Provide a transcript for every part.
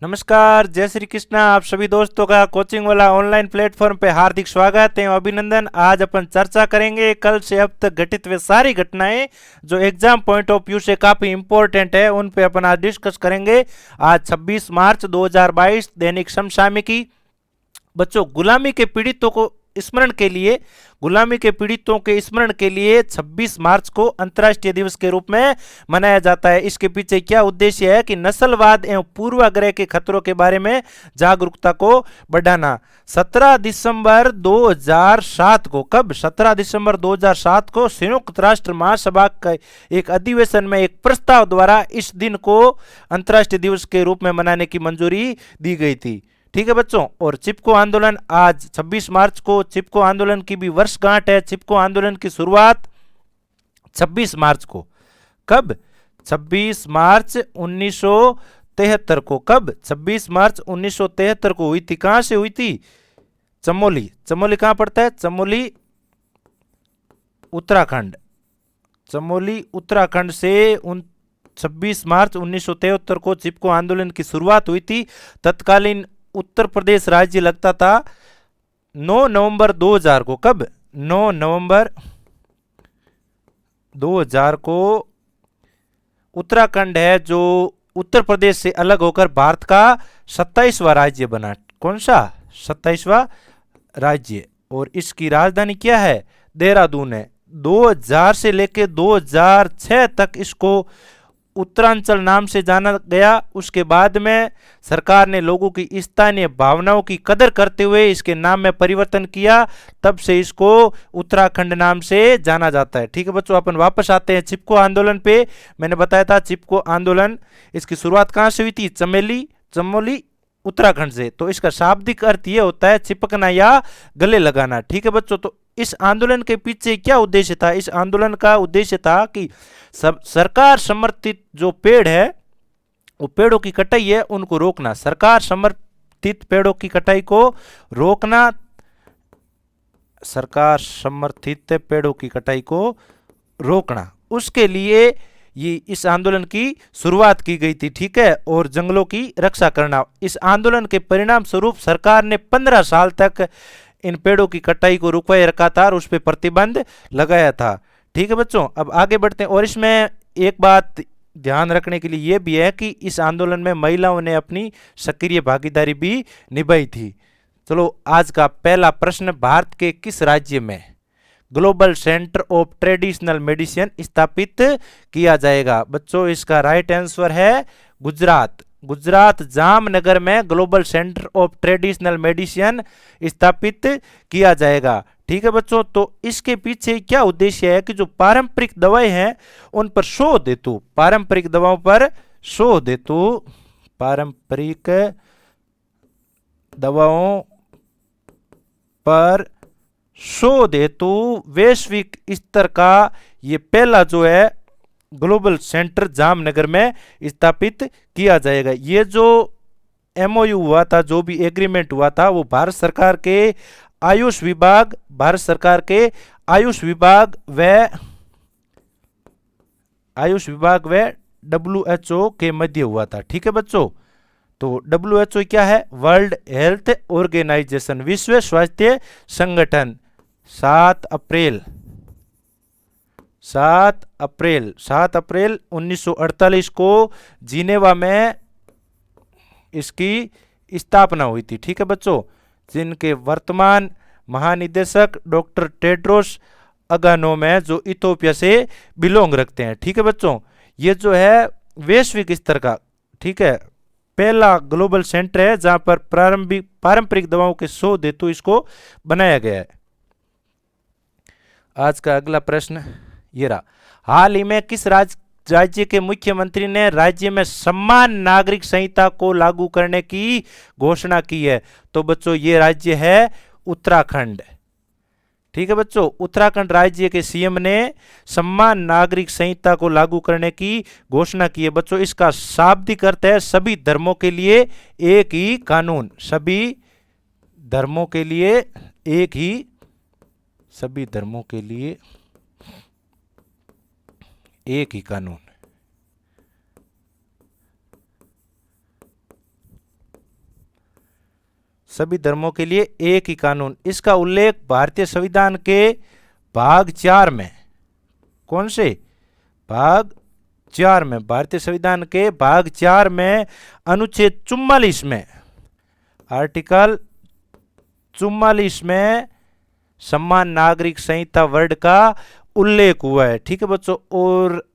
नमस्कार, जय श्री कृष्णा। आप सभी दोस्तों का कोचिंग वाला ऑनलाइन प्लेटफॉर्म पे हार्दिक स्वागत है, अभिनंदन। आज अपन चर्चा करेंगे कल से अब तक घटित वे सारी घटनाएं जो एग्जाम पॉइंट ऑफ व्यू से काफी इंपॉर्टेंट है, उन पे अपन आज डिस्कस करेंगे। आज 26 मार्च 2022, दैनिक समसामयिकी। बच्चों, गुलामी के पीड़ितों के स्मरण के लिए 26 मार्च को अंतर्राष्ट्रीय दिवस के रूप में मनाया जाता है। इसके पीछे क्या उद्देश्य है कि नस्लवाद एवं पूर्वाग्रह के खतरों के बारे में जागरूकता को बढ़ाना। 17 दिसंबर 2007 को, कब? 17 दिसंबर 2007 को संयुक्त राष्ट्र महासभा के एक अधिवेशन में एक प्रस्ताव द्वारा इस दिन को अंतर्राष्ट्रीय दिवस के रूप में मनाने की मंजूरी दी गई थी। ठीक है बच्चों। और चिपको आंदोलन, आज 26 मार्च को चिपको आंदोलन की भी वर्षगांठ है। चिपको आंदोलन की शुरुआत 26 मार्च को, कब? 26 मार्च 1973 को। कब? 26 मार्च 1973 को हुई थी। कहां से हुई थी? चमोली। चमोली कहां पड़ता है? चमोली उत्तराखंड। चमोली उत्तराखंड से 26 मार्च 1973 को चिपको आंदोलन की शुरुआत हुई थी। तत्कालीन उत्तर प्रदेश राज्य लगता था 9 नवंबर 2000 को। कब? 9 नवंबर 2000 को उत्तराखंड है जो उत्तर प्रदेश से अलग होकर भारत का 27वां राज्य बना। कौन सा? 27वां राज्य। और इसकी राजधानी क्या है? देहरादून है। 2000 से लेकर 2006 तक इसको उत्तरांचल नाम से जाना गया। उसके बाद में सरकार ने लोगों की स्थानीय भावनाओं की कदर करते हुए इसके नाम में परिवर्तन किया, तब से इसको उत्तराखंड नाम से जाना जाता है। ठीक है बच्चों, अपन वापस आते हैं चिपको आंदोलन पे। मैंने बताया था चिपको आंदोलन, इसकी शुरुआत कहां से हुई थी? चमोली उत्तराखंड से। तो इसका शाब्दिक अर्थ यह होता है चिपकना या गले लगाना। ठीक है बच्चों। तो इस आंदोलन के पीछे क्या उद्देश्य था? इस आंदोलन का उद्देश्य था कि सरकार समर्थित जो पेड़ है, वो पेड़ों की कटाई है, उनको रोकना। सरकार समर्थित पेड़ों की कटाई को रोकना। सरकार समर्थित पेड़ों की कटाई को रोकना, उसके लिए ये इस आंदोलन की शुरुआत की गई थी। ठीक है। और जंगलों की रक्षा करना। इस आंदोलन के परिणाम स्वरूप सरकार ने 15 साल तक इन पेड़ों की कटाई को रुकवाए रखा था और उस पर प्रतिबंध लगाया था। ठीक है बच्चों, अब आगे बढ़ते हैं। और इसमें एक बात ध्यान रखने के लिए यह भी है कि इस आंदोलन में महिलाओं ने अपनी सक्रिय भागीदारी भी निभाई थी। चलो, आज का पहला प्रश्न, भारत के किस राज्य में global centre of traditional medicine स्थापित किया जाएगा? बच्चों, इसका राइट आंसर है गुजरात। गुजरात जामनगर में global centre of traditional medicine स्थापित किया जाएगा। ठीक है बच्चों। तो इसके पीछे क्या उद्देश्य है कि जो पारंपरिक दवाएं हैं उन पर शोध हेतु, पारंपरिक दवाओं पर शोध हेतु, पारंपरिक दवाओं पर शोध हेतु वैश्विक स्तर का ये पहला जो है ग्लोबल सेंटर जामनगर में स्थापित किया जाएगा। ये जो एमओयू हुआ था, जो भी एग्रीमेंट हुआ था, वो भारत सरकार के आयुष विभाग व WHO के मध्य हुआ था। ठीक है बच्चों। तो WHO क्या है? वर्ल्ड हेल्थ ऑर्गेनाइजेशन, विश्व स्वास्थ्य संगठन। 7 अप्रैल 1948 को जिनेवा में इसकी स्थापना हुई थी। ठीक है बच्चों। जिनके वर्तमान महानिदेशक डॉक्टर टेड्रोस अगानोम है, जो इथोपिया से बिलोंग रखते हैं। ठीक है बच्चों। ये जो है वैश्विक स्तर का, ठीक है, पहला ग्लोबल सेंटर है जहां पर पारंपरिक दवाओं के शोध हेतु इसको बनाया गया है। आज का अगला प्रश्न ये रहा। हाल ही में किस राज्य के मुख्यमंत्री ने राज्य में समान नागरिक संहिता को लागू करने की घोषणा की है? तो बच्चों, ये राज्य है उत्तराखंड। ठीक है बच्चों। उत्तराखंड राज्य के सीएम ने समान नागरिक संहिता को लागू करने की घोषणा की है। बच्चों, इसका शाब्दिक अर्थ है सभी धर्मों के लिए एक ही कानून। सभी धर्मों के लिए एक ही, सभी धर्मों के लिए एक ही कानून। सभी धर्मों के लिए एक ही कानून। इसका उल्लेख भारतीय संविधान के भाग 4 में, कौन से भाग 4 में, भारतीय संविधान के भाग 4 में अनुच्छेद 44 में, आर्टिकल 44 में समान नागरिक संहिता वर्ड का उल्लेख हुआ है। ठीक है बच्चों, और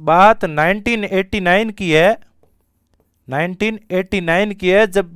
बात 1989 की है, 1989 की है, जब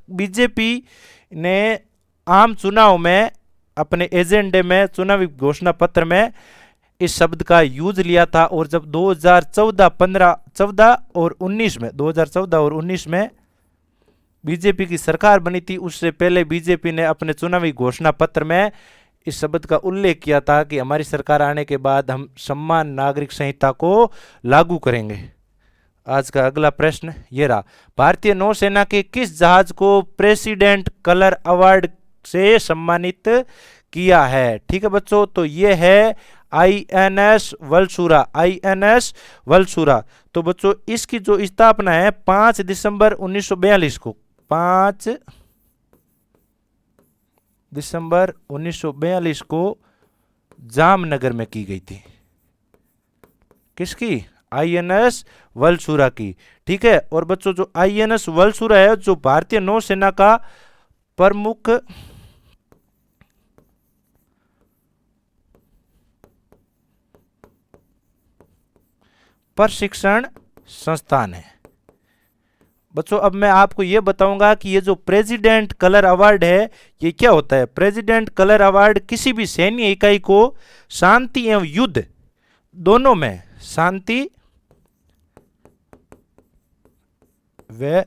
बीजेपी ने आम चुनाव में अपने एजेंडे में, चुनावी घोषणा पत्र में इस शब्द का यूज लिया था। और जब 2014 और 19 में, 2014 और 19 में बीजेपी की सरकार बनी थी, उससे पहले बीजेपी ने अपने चुनावी घोषणा पत्र में इस शब्द का उल्लेख किया था कि हमारी सरकार आने के बाद हम समान नागरिक संहिता को लागू करेंगे। आज का अगला प्रश्न ये रहा, भारतीय नौसेना के किस जहाज को प्रेसिडेंट कलर अवार्ड से सम्मानित किया है? ठीक है बच्चों, तो ये है INS वलसुरा, INS वलसुरा। तो बच्चों इसकी जो स्थापना है 5 दिसंबर 1942 को, 5 दिसंबर 1942 को जामनगर में की गई थी। किसकी? INS वलसुरा की। ठीक है, और बच्चों जो INS वलसुरा है, जो भारतीय नौसेना का प्रमुख प्रशिक्षण संस्थान है। बच्चों अब मैं आपको यह बताऊंगा कि ये जो प्रेसिडेंट कलर अवार्ड है ये क्या होता है। प्रेसिडेंट कलर अवार्ड किसी भी सैन्य इकाई को शांति एवं युद्ध दोनों में, शांति व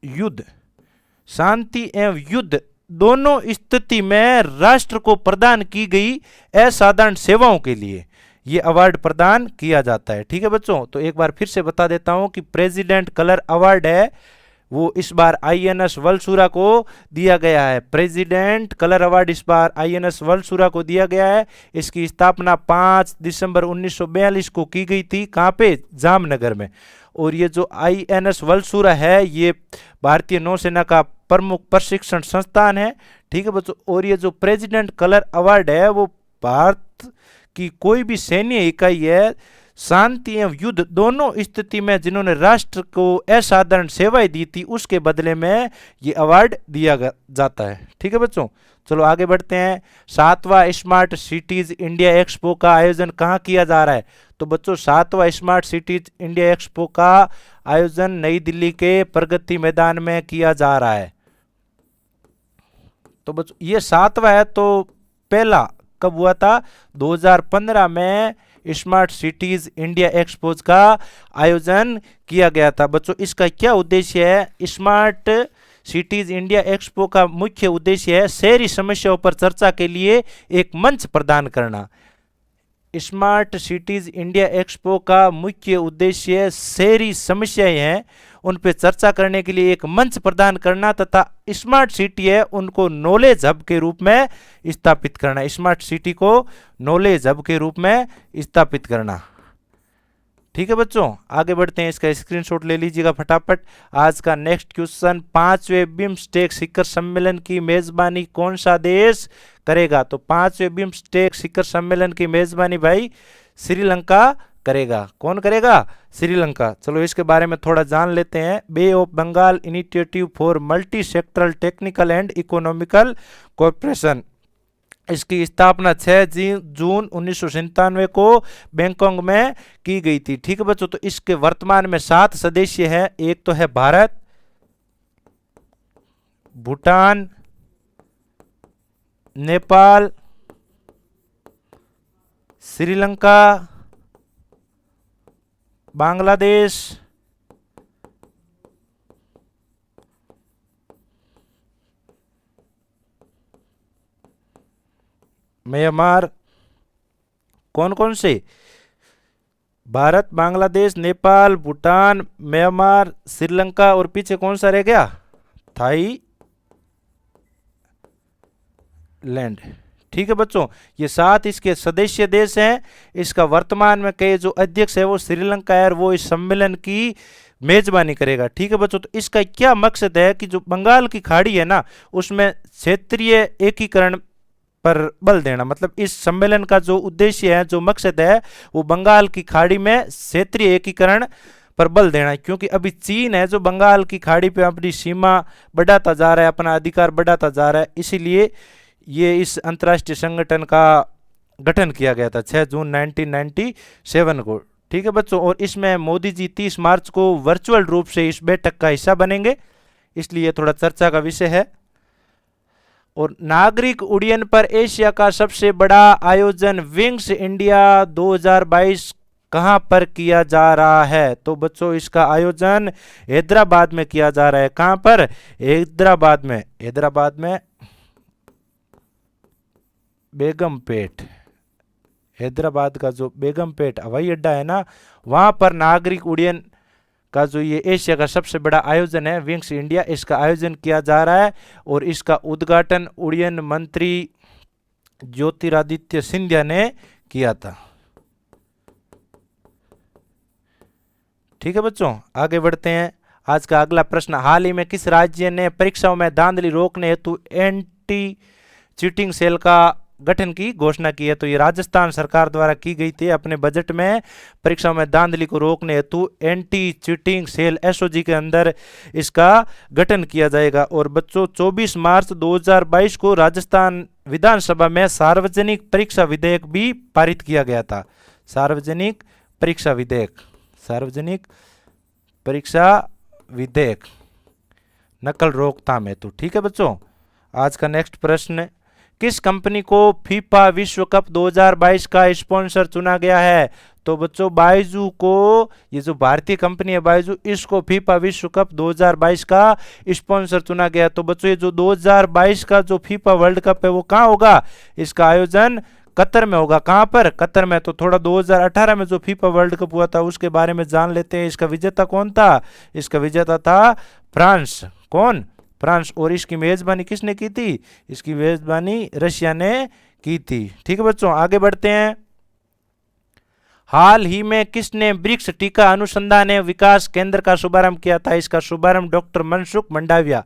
युद्ध, शांति एवं युद्ध दोनों स्थिति में राष्ट्र को प्रदान की गई असाधारण सेवाओं के लिए ये अवार्ड प्रदान किया जाता है। ठीक है बच्चों, तो एक बार फिर से बता देता हूं कि प्रेसिडेंट कलर अवार्ड है वो इस बार INS वलसुरा को दिया गया है। प्रेसिडेंट कलर अवार्ड इस बार INS वलसुरा को दिया गया है। इसकी स्थापना 5 दिसंबर 1942 को की गई थी। कहां पे? जामनगर में। और ये जो INS वलसुरा है ये भारतीय नौसेना का प्रमुख प्रशिक्षण संस्थान है। ठीक है बच्चों, और ये जो प्रेसिडेंट कलर अवार्ड है वो भारत की कोई भी सैन्य इकाई है, शांति एवं युद्ध दोनों स्थिति में जिन्होंने राष्ट्र को असाधारण सेवाएं दी थी उसके बदले में ये अवार्ड दिया जाता है। ठीक है बच्चों, चलो आगे बढ़ते हैं। 7वां स्मार्ट सिटीज इंडिया एक्सपो का आयोजन कहाँ किया जा रहा है? तो बच्चों 7वां स्मार्ट सिटीज इंडिया एक्सपो का आयोजन नई दिल्ली के प्रगति मैदान में किया जा रहा है। तो बच्चों ये 7वां है, तो पहला कब हुआ था? 2015 में स्मार्ट सिटीज इंडिया एक्सपोज का आयोजन किया गया था। बच्चों इसका क्या उद्देश्य है? स्मार्ट सिटीज इंडिया एक्सपो का मुख्य उद्देश्य है शहरी समस्याओं पर चर्चा के लिए एक मंच प्रदान करना। स्मार्ट सिटीज इंडिया एक्सपो का मुख्य उद्देश्य शहरी समस्याएं हैं उन पर चर्चा करने के लिए एक मंच प्रदान करना तथा स्मार्ट सिटी है उनको नॉलेज हब के रूप में स्थापित करना। स्मार्ट सिटी को नॉलेज हब के रूप में स्थापित करना। ठीक है बच्चों, आगे बढ़ते हैं। इसका स्क्रीनशॉट ले लीजिएगा फटाफट। आज का नेक्स्ट क्वेश्चन, 5वें बिम्स्टेक शिखर सम्मेलन की मेजबानी कौन सा देश करेगा? तो 5वें बिम्स्टेक शिखर सम्मेलन की मेजबानी भाई श्रीलंका करेगा। कौन करेगा? श्रीलंका। चलो इसके बारे में थोड़ा जान लेते हैं। Bay of Bengal initiative for multi sectoral technical and economical cooperation, इसकी स्थापना 6 जून 1997 को बैंकॉक में की गई थी। ठीक है बच्चों, तो इसके वर्तमान में 7 सदस्य हैं। एक तो है भारत, भूटान, नेपाल, श्रीलंका, बांग्लादेश, म्यांमार। कौन कौन से? भारत, बांग्लादेश, नेपाल, भूटान, म्यांमार, श्रीलंका और पीछे कौन सा रह गया? थाईलैंड। ठीक है बच्चों, ये 7 इसके सदस्य देश हैं। इसका वर्तमान में के जो अध्यक्ष है वो श्रीलंका है और वो इस सम्मेलन की मेजबानी करेगा। ठीक है बच्चों, तो इसका क्या मकसद है कि जो बंगाल की खाड़ी है ना उसमें क्षेत्रीय एकीकरण पर बल देना। मतलब इस सम्मेलन का जो उद्देश्य है, जो मकसद है, वो बंगाल की खाड़ी में क्षेत्रीय एकीकरण पर बल देना है। क्योंकि अभी चीन है जो बंगाल की खाड़ी पे अपनी सीमा बढ़ाता जा रहा है, अपना अधिकार बढ़ाता जा रहा है, इसीलिए ये इस अंतर्राष्ट्रीय संगठन का गठन किया गया था 6 जून 1997 को। ठीक है बच्चों, और इसमें मोदी जी 30 मार्च को वर्चुअल रूप से इस बैठक का हिस्सा बनेंगे, इसलिए थोड़ा चर्चा का विषय है। और नागरिक उड्डयन पर एशिया का सबसे बड़ा आयोजन विंग्स इंडिया 2022 कहां पर किया जा रहा है? तो बच्चों इसका आयोजन हैदराबाद में किया जा रहा है। कहां पर? हैदराबाद में। हैदराबाद में बेगमपेट, हैदराबाद का जो बेगमपेट हवाई अड्डा है ना, वहां पर नागरिक उड्डयन का जो ये एशिया का सबसे बड़ा आयोजन है विंग्स इंडिया, इसका आयोजन किया जा रहा है। और इसका उद्घाटन उड्डयन मंत्री ज्योतिरादित्य सिंधिया ने किया था। ठीक है बच्चों, आगे बढ़ते हैं। आज का अगला प्रश्न, हाल ही में किस राज्य ने परीक्षाओं में धांधली रोकने हेतु एंटी चीटिंग सेल का गठन की घोषणा की है? तो ये राजस्थान सरकार द्वारा की गई थी। अपने बजट में परीक्षाओं में धांधली को रोकने हेतु एंटी चीटिंग सेल एसओजी के अंदर इसका गठन किया जाएगा। और बच्चों 24 मार्च 2022 को राजस्थान विधानसभा में सार्वजनिक परीक्षा विधेयक भी पारित किया गया था। सार्वजनिक परीक्षा विधेयक, सार्वजनिक परीक्षा विधेयक नकल रोकथाम हेतु। ठीक है बच्चों, आज का नेक्स्ट प्रश्न, किस कंपनी को फीफा विश्व कप 2022 का स्पॉन्सर चुना गया है? तो बच्चों बायजू को, ये जो भारतीय कंपनी है बायजू, इसको फीफा विश्व कप 2022 का स्पॉन्सर चुना गया। तो बच्चों ये जो 2022 का जो फीफा वर्ल्ड कप है वो कहाँ होगा? इसका आयोजन कतर में होगा। कहां पर? कतर में। तो थोड़ा 2018 में जो फीफा वर्ल्ड कप हुआ था उसके बारे में जान लेते हैं। इसका विजेता कौन था? इसका विजेता था फ्रांस। कौन? फ्रांस। और इसकी मेजबानी किसने की थी? इसकी मेजबानी रशिया ने की थी। ठीक है बच्चों, आगे बढ़ते हैं। हाल ही में किसने ब्रिक्स टीका अनुसंधान एवं विकास केंद्र का शुभारंभ किया था? इसका शुभारंभ डॉक्टर मनसुख मंडाविया,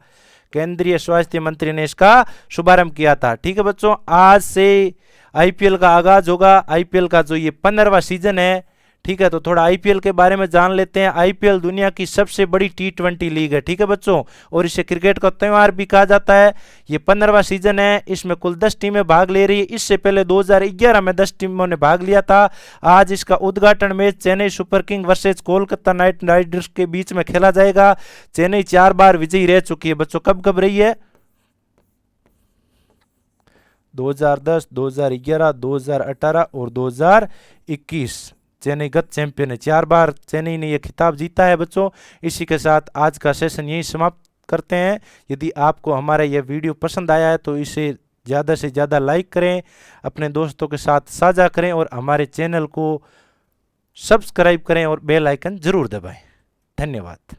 केंद्रीय स्वास्थ्य मंत्री ने इसका शुभारंभ किया था। ठीक है बच्चों, आज से आईपीएल का आगाज होगा। आईपीएल का जो ये 15वां सीजन है, ठीक है, तो थोड़ा आईपीएल के बारे में जान लेते हैं। आईपीएल दुनिया की सबसे बड़ी T20 लीग है। ठीक है बच्चों, और इसे क्रिकेट का त्योहार भी कहा जाता है। ये 15वां सीजन है, इसमें कुल 10 टीमें भाग ले रही है। इससे पहले 2011 में 10 टीमों ने भाग लिया था। आज इसका उद्घाटन match Chennai super king versus Kolkata night Riders के बीच में खेला जाएगा। चेन्नई 4 बार विजयी रह चुकी है बच्चों। कब कब रही है? 2010, 2011, 2018 और 2021। चेन्नई गत चैंपियन है। 4 बार चेन्नई ने यह खिताब जीता है बच्चों। इसी के साथ आज का सेशन यही समाप्त करते हैं। यदि आपको हमारा यह वीडियो पसंद आया है तो इसे ज़्यादा से ज़्यादा लाइक करें, अपने दोस्तों के साथ साझा करें और हमारे चैनल को सब्सक्राइब करें और बेल आइकन जरूर दबाएं। धन्यवाद।